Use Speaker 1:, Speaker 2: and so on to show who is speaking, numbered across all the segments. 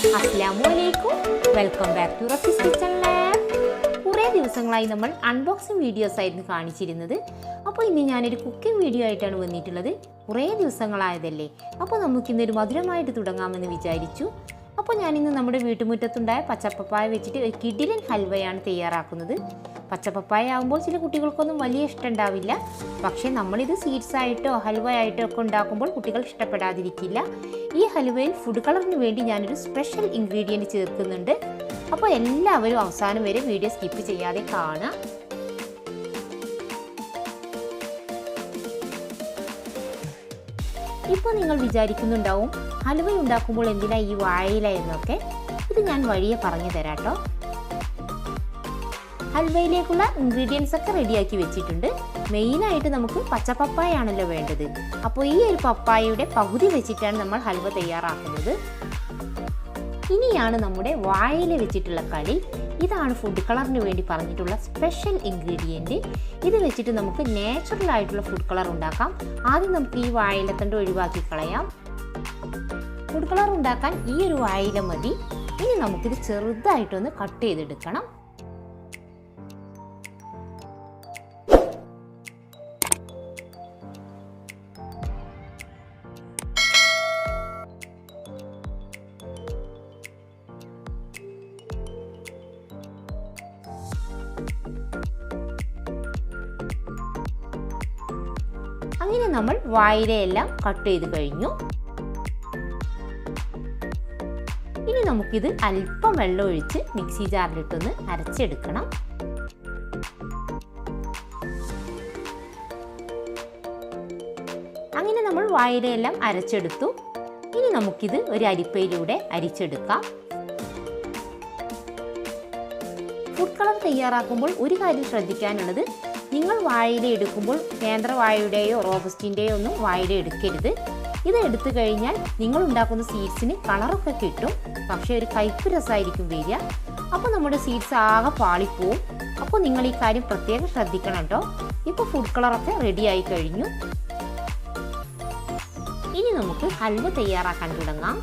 Speaker 1: Assalamualaikum. Welcome back to Rafi's Kitchen Lab. കുറേ ദിവസങ്ങളായി നമ്മൾ അൺബോക്സിംഗ് വീഡിയോസ് ആയിരുന്നു കാണിച്ചിരുന്നത്. അപ്പോൾ ഇന്ന് ഞാനൊരു കുക്കിംഗ് വീഡിയോ ആയിട്ടാണ് വന്നിട്ടുള്ളത്. കുറേ ദിവസങ്ങളായതല്ലേ, അപ്പോൾ നമുക്കിന്നൊരു മധുരമായിട്ട് തുടങ്ങാമെന്ന് വിചാരിച്ചു. അപ്പോൾ ഞാനിന്ന് നമ്മുടെ വീട്ടുമുറ്റത്തുണ്ടായ പച്ചപ്പപ്പായ വെച്ചിട്ട് ഒരു കിടിലൻ ഹൽവയാണ് തയ്യാറാക്കുന്നത്. പച്ചപ്പപ്പായ ആകുമ്പോൾ ചില കുട്ടികൾക്കൊന്നും വലിയ ഇഷ്ടം ഉണ്ടാവില്ല. പക്ഷേ നമ്മളിത് സീഡ്സ് ആയിട്ടോ ഹൽവ ആയിട്ടോ ഒക്കെ ഉണ്ടാക്കുമ്പോൾ കുട്ടികൾ ഇഷ്ടപ്പെടാതിരിക്കില്ല. ഈ ഹൽവയിൽ ഫുഡ് കളറിന് വേണ്ടി ഞാനൊരു സ്പെഷ്യൽ ഇൻഗ്രീഡിയൻറ്റ് ചേർക്കുന്നുണ്ട്. അപ്പോൾ എല്ലാവരും അവസാനം വരെ വീഡിയോ സ്കിപ്പ് ചെയ്യാതെ കാണുക. ഇപ്പോൾ നിങ്ങൾ വിചാരിക്കുന്നുണ്ടാവും ഹൽവ ഉണ്ടാക്കുമ്പോൾ എന്തിനാ ഈ വാഴയില എന്നൊക്കെ. ഇത് ഞാൻ വഴിയെ പറഞ്ഞു തരാം കേട്ടോ. ഹൽവയിലേക്കുള്ള ഇൻഗ്രീഡിയൻസ് ഒക്കെ റെഡിയാക്കി വെച്ചിട്ടുണ്ട്. മെയിനായിട്ട് നമുക്ക് പച്ചപ്പപ്പായ ആണല്ലോ വേണ്ടത്. അപ്പോൾ ഈ ഒരു പപ്പായയുടെ പകുതി വെച്ചിട്ടാണ് നമ്മൾ ഹൽവ തയ്യാറാക്കുന്നത്. ഇനിയാണ് നമ്മുടെ വാഴയില വെച്ചിട്ടുള്ള കളി. ഇതാണ് ഫുഡ് കളറിന് വേണ്ടി പറഞ്ഞിട്ടുള്ള സ്പെഷ്യൽ ഇൻഗ്രീഡിയൻറ്റ്. ഇത് വെച്ചിട്ട് നമുക്ക് നാച്ചുറൽ ആയിട്ടുള്ള ഫുഡ് കളർ ഉണ്ടാക്കാം. ആദ്യം നമുക്ക് ഈ വാഴയിലത്തണ്ട് ഒഴിവാക്കി കളയാം. ഫുഡ് കളർ ഉണ്ടാക്കാൻ ഈ ഒരു വാഴയില മതി. ഇനി നമുക്കിത് ചെറുതായിട്ടൊന്ന് കട്ട് ചെയ്തെടുക്കണം. അങ്ങനെ നമ്മൾ വാഴയിലയെല്ലാം കട്ട് ചെയ്ത് കഴിഞ്ഞു. ഇനി നമുക്കിത് അല്പം വെള്ളം ഒഴിച്ച് മിക്സി ജാറിലിട്ടൊന്ന് അരച്ചെടുക്കണം. അങ്ങനെ നമ്മൾ വാഴയിലയെല്ലാം അരച്ചെടുത്തു. ഇനി നമുക്കിത് ഒരു അരിപ്പയിലൂടെ അരിച്ചെടുക്കാം. ഫുഡ് കളർ തയ്യാറാക്കുമ്പോൾ ഒരു കാര്യം ശ്രദ്ധിക്കാനുള്ളത്, നിങ്ങൾ വാഴയില എടുക്കുമ്പോൾ നേന്ത്രവാഴയുടെയോ റോബസ്റ്റിൻ്റെയോ ഒന്നും വാഴയില എടുക്കരുത്. ഇത് എടുത്തു കഴിഞ്ഞാൽ നിങ്ങൾ ഉണ്ടാക്കുന്ന സീഡ്സിന് കളറൊക്കെ കിട്ടും, പക്ഷേ ഒരു കയ്പ്പ് രസമായിരിക്കും വരിക. അപ്പോൾ നമ്മുടെ സീഡ്സ് ആകെ പാളിപ്പോവും. അപ്പോൾ നിങ്ങൾ ഈ കാര്യം പ്രത്യേകം ശ്രദ്ധിക്കണം കേട്ടോ. ഇപ്പോൾ ഫുഡ് കളറൊക്കെ റെഡിയായി കഴിഞ്ഞു. ഇനി നമുക്ക് ഹൽവ തയ്യാറാക്കാൻ തുടങ്ങാം.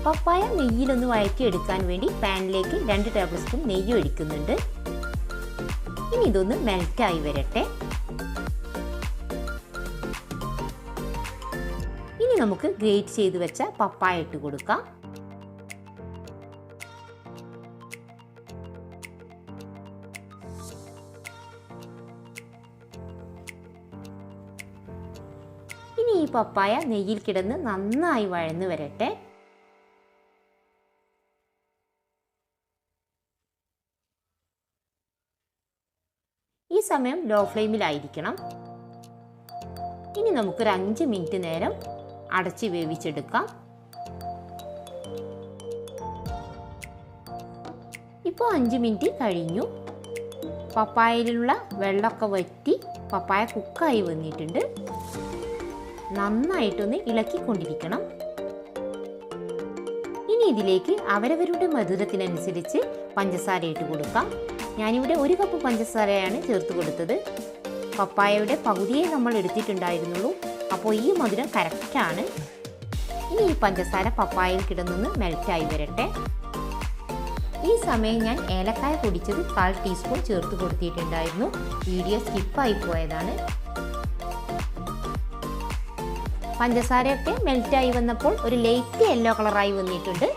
Speaker 1: പപ്പായ നെയ്യിലൊന്ന് വഴറ്റി എടുക്കാൻ വേണ്ടി പാനിലേക്ക് 2 ടേബിൾ സ്പൂൺ നെയ്യ് ഒഴിക്കുന്നുണ്ട്. ഇനി ഇതൊന്ന് മെൽറ്റായി വരട്ടെ. ഇനി നമുക്ക് ഗ്രേറ്റ് ചെയ്ത് വെച്ച പപ്പായ ഇട്ട് കൊടുക്കാം. ഇനി ഈ പപ്പായ നെയ്യിൽ കിടന്ന് നന്നായി വഴന്ന് വരട്ടെ. ഈ സമയം ലോ ഫ്ലെയിമിലായിരിക്കണം. ഇനി നമുക്കൊരു 5 മിനിറ്റ് നേരം അടച്ച് വേവിച്ചെടുക്കാം. ഇപ്പോൾ 5 മിനിറ്റ് കഴിഞ്ഞു. പപ്പായയിലുള്ള വെള്ളമൊക്കെ വറ്റി പപ്പായ കുക്കായി വന്നിട്ടുണ്ട്. നന്നായിട്ടൊന്ന് ഇളക്കിക്കൊണ്ടിരിക്കണം. ഇനി ഇതിലേക്ക് അവരവരുടെ മധുരത്തിനനുസരിച്ച് പഞ്ചസാര ഇട്ട് കൊടുക്കാം. ഞാനിവിടെ 1 കപ്പ് പഞ്ചസാരയാണ് ചേർത്ത് കൊടുത്തത്. പപ്പായയുടെ പകുതിയെ നമ്മൾ എടുത്തിട്ടുണ്ടായിരുന്നുള്ളൂ. അപ്പോൾ ഈ മധുരം കറക്റ്റാണ്. ഇനി ഈ പഞ്ചസാര പപ്പായയിൽ കിടന്നൊന്ന് മെൽറ്റായി വരട്ടെ. ഈ സമയം ഞാൻ ഏലക്കായ പൊടിച്ചത് 1/4 ടീസ്പൂൺ ചേർത്ത് കൊടുത്തിട്ടുണ്ടായിരുന്നു. വീഡിയോ സ്കിപ്പായി പോയതാണ്. പഞ്ചസാരയൊക്കെ മെൽറ്റായി വന്നപ്പോൾ ഒരു ലൈറ്റ് യെല്ലോ കളറായി വന്നിട്ടുണ്ട്.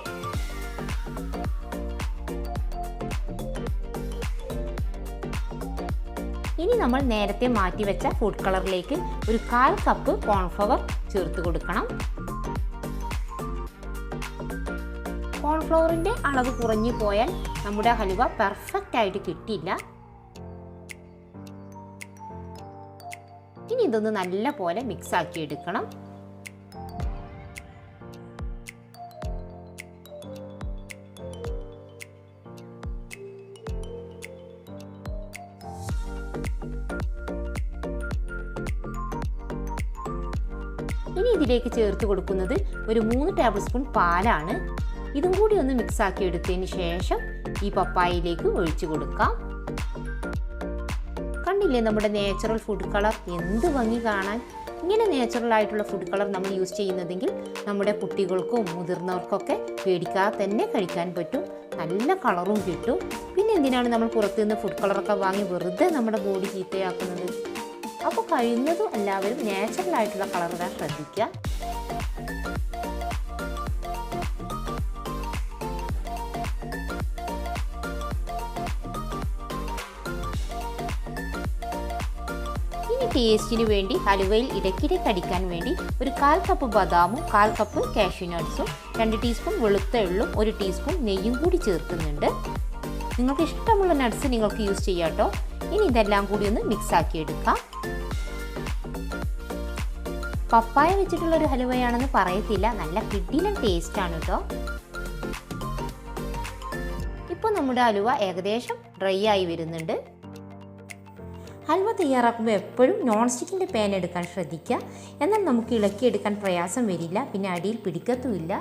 Speaker 1: ഇനി നമ്മൾ നേരത്തെ മാറ്റി വെച്ച ഫുഡ് കളറിലേക്ക് ഒരു 1/4 കപ്പ് കോൺഫ്ലവർ ചേർത്ത് കൊടുക്കണം. കോൺഫ്ലവറിൻ്റെ അളവ് കുറഞ്ഞു പോയാൽ നമ്മുടെ ഹലുവ പെർഫെക്റ്റ് ആയിട്ട് കിട്ടില്ല. ഇനി ഇതൊന്ന് നല്ല പോലെ മിക്സ് ആക്കി എടുക്കണം. ഇനി ഇതിലേക്ക് ചേർത്ത് കൊടുക്കുന്നത് ഒരു 3 ടേബിൾ സ്പൂൺ പാലാണ്. ഇതും കൂടി ഒന്ന് മിക്സ് ആക്കി എടുത്തതിന് ശേഷം ഈ പപ്പായയിലേക്ക് ഒഴിച്ചു കൊടുക്കാം. കണ്ടില്ലേ നമ്മുടെ നാച്ചുറൽ ഫുഡ് കളർ എന്ത് ഭംഗി കാണാൻ. ഇങ്ങനെ നാച്ചുറലായിട്ടുള്ള ഫുഡ് കളർ നമ്മൾ യൂസ് ചെയ്യുന്നതെങ്കിൽ നമ്മുടെ കുട്ടികൾക്കും മുതിർന്നവർക്കൊക്കെ പേടിക്കാതെ തന്നെ കഴിക്കാൻ പറ്റും. നല്ല കളറും കിട്ടും. പിന്നെ എന്തിനാണ് നമ്മൾ പുറത്തുനിന്ന് ഫുഡ് കളറൊക്കെ വാങ്ങി വെറുതെ നമ്മുടെ ബോഡി ചീത്തയാക്കുന്നത്? അപ്പോൾ കഴിയുന്നതും എല്ലാവരും നാച്ചുറലായിട്ടുള്ള കളർ ഇടാൻ ശ്രദ്ധിക്കുക. ഇനി ടേസ്റ്റിന് വേണ്ടി ഹലുവയിൽ ഇടയ്ക്കിടെ കടിക്കാൻ വേണ്ടി ഒരു 1/4 കപ്പ് ബദാമും 1/4 കപ്പ് കാഷ്യൂ നട്ട്സും 2 ടീസ്പൂൺ വെളുത്ത എള്ളും 1 ടീസ്പൂൺ നെയ്യും കൂടി ചേർക്കുന്നുണ്ട്. നിങ്ങൾക്ക് ഇഷ്ടമുള്ള നട്ട്സ് നിങ്ങൾക്ക് യൂസ് ചെയ്യാം കേട്ടോ. ഇനി ഇതെല്ലാം കൂടി ഒന്ന് മിക്സ് ആക്കി എടുക്കാം. പപ്പായ വെച്ചിട്ടുള്ള ഒരു ഹലുവയാണെന്ന് പറയത്തില്ല, നല്ല കിടിലൻ ടേസ്റ്റ് ആണ് കേട്ടോ. ഇപ്പോൾ നമ്മുടെ ഹലുവ ഏകദേശം ഡ്രൈ ആയി വരുന്നുണ്ട്. ഹൽവ തയ്യാറാക്കുമ്പോൾ എപ്പോഴും നോൺ സ്റ്റിക്കിൻ്റെ പാൻ എടുക്കാൻ ശ്രദ്ധിക്കുക. എന്നാൽ നമുക്ക് ഇളക്കിയെടുക്കാൻ പ്രയാസം വരില്ല, പിന്നെ അടിയിൽ പിടിക്കത്തുമില്ല.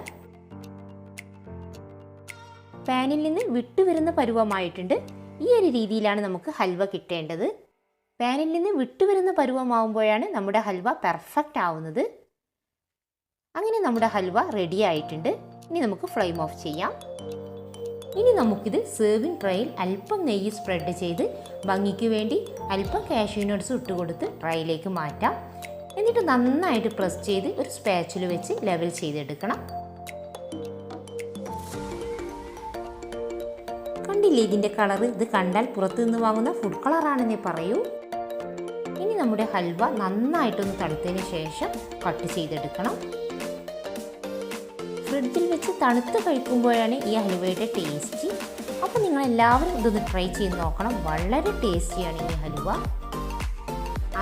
Speaker 1: പാനിൽ നിന്ന് വിട്ടുവരുന്ന പരുവമായിട്ടുണ്ട്. ഈ ഒരു രീതിയിലാണ് നമുക്ക് ഹൽവ കിട്ടേണ്ടത്. പാനിൽ നിന്ന് വിട്ടുവരുന്ന പരുവമാവുമ്പോഴാണ് നമ്മുടെ ഹൽവ പെർഫെക്റ്റ് ആവുന്നത്. അങ്ങനെ നമ്മുടെ ഹൽവ റെഡി ആയിട്ടുണ്ട്. ഇനി നമുക്ക് ഫ്ലെയിം ഓഫ് ചെയ്യാം. ഇനി നമുക്കിത് സെർവിങ് ട്രേയിൽ അല്പം നെയ്യ് സ്പ്രെഡ് ചെയ്ത് ഭംഗിക്ക് വേണ്ടി അല്പം കാഷ്യൂ നട്ട്സ് ഇട്ടുകൊടുത്ത് ട്രേയിലേക്ക് മാറ്റാം. എന്നിട്ട് നന്നായിട്ട് പ്രസ് ചെയ്ത് ഒരു സ്പാച്ചിൽ വെച്ച് ലെവൽ ചെയ്തെടുക്കണം. കണ്ടില്ലേ ഇതിൻ്റെ കളറ്? ഇത് കണ്ടാൽ പുറത്തുനിന്ന് വാങ്ങുന്ന ഫുഡ് കളറാണെന്നേ പറയൂ. ഇനി നമ്മുടെ ഹൽവ നന്നായിട്ടൊന്ന് തണുത്തതിന് ശേഷം കട്ട് ചെയ്തെടുക്കണം. ഫ്രിഡ്ജിൽ വെച്ച് തണുത്ത് കഴിക്കുമ്പോഴാണ് ഈ ഹലുവയുടെ ടേസ്റ്റ്. അപ്പോൾ നിങ്ങളെല്ലാവരും ഇതൊന്ന് ട്രൈ ചെയ്ത് നോക്കണം. വളരെ ടേസ്റ്റിയാണ് ഈ ഹലുവ.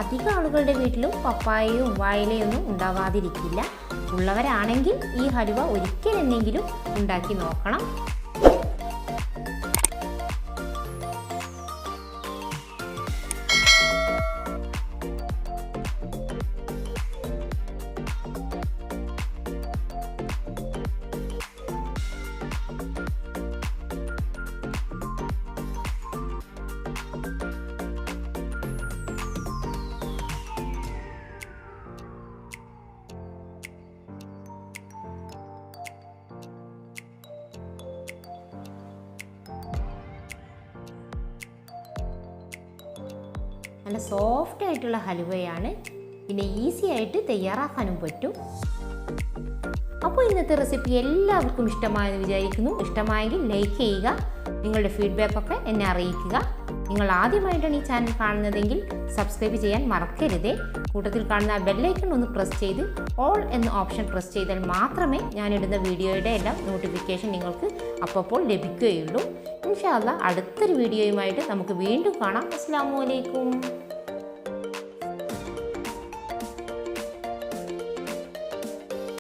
Speaker 1: അധികം ആളുകളുടെ വീട്ടിലും പപ്പായയും വാഴയിലയൊന്നും ഉണ്ടാവാതിരിക്കില്ല. ഉള്ളവരാണെങ്കിൽ ഈ ഹലുവ ഒരിക്കലെന്നെങ്കിലും ഉണ്ടാക്കി നോക്കണം. നല്ല സോഫ്റ്റ് ആയിട്ടുള്ള ഹലുവയാണ്. പിന്നെ ഈസി ആയിട്ട് തയ്യാറാക്കാനും പറ്റും. അപ്പോൾ ഇന്നത്തെ റെസിപ്പി എല്ലാവർക്കും ഇഷ്ടമായെന്ന് വിചാരിക്കുന്നു. ഇഷ്ടമായെങ്കിൽ ലൈക്ക് ചെയ്യുക. നിങ്ങളുടെ ഫീഡ്ബാക്കൊക്കെ എന്നെ അറിയിക്കുക. നിങ്ങൾ ആദ്യമായിട്ടാണ് ഈ ചാനൽ കാണുന്നതെങ്കിൽ സബ്സ്ക്രൈബ് ചെയ്യാൻ മറക്കരുതേ. കൂട്ടത്തിൽ കാണുന്ന ആ ബെല്ലൈക്കൺ ഒന്ന് പ്രസ് ചെയ്ത് ഓൾ എന്ന ഓപ്ഷൻ പ്രസ് ചെയ്താൽ മാത്രമേ ഞാനിടുന്ന വീഡിയോയുടെ എല്ലാം നോട്ടിഫിക്കേഷൻ നിങ്ങൾക്ക് അപ്പോൾ ലഭിക്കുകയുള്ളൂ. ഇൻഷാ അല്ലാഹ് അടുത്തൊരു വീഡിയോയുമായിട്ട് നമുക്ക് വീണ്ടും കാണാം. അസ്സലാമു അലൈക്കും.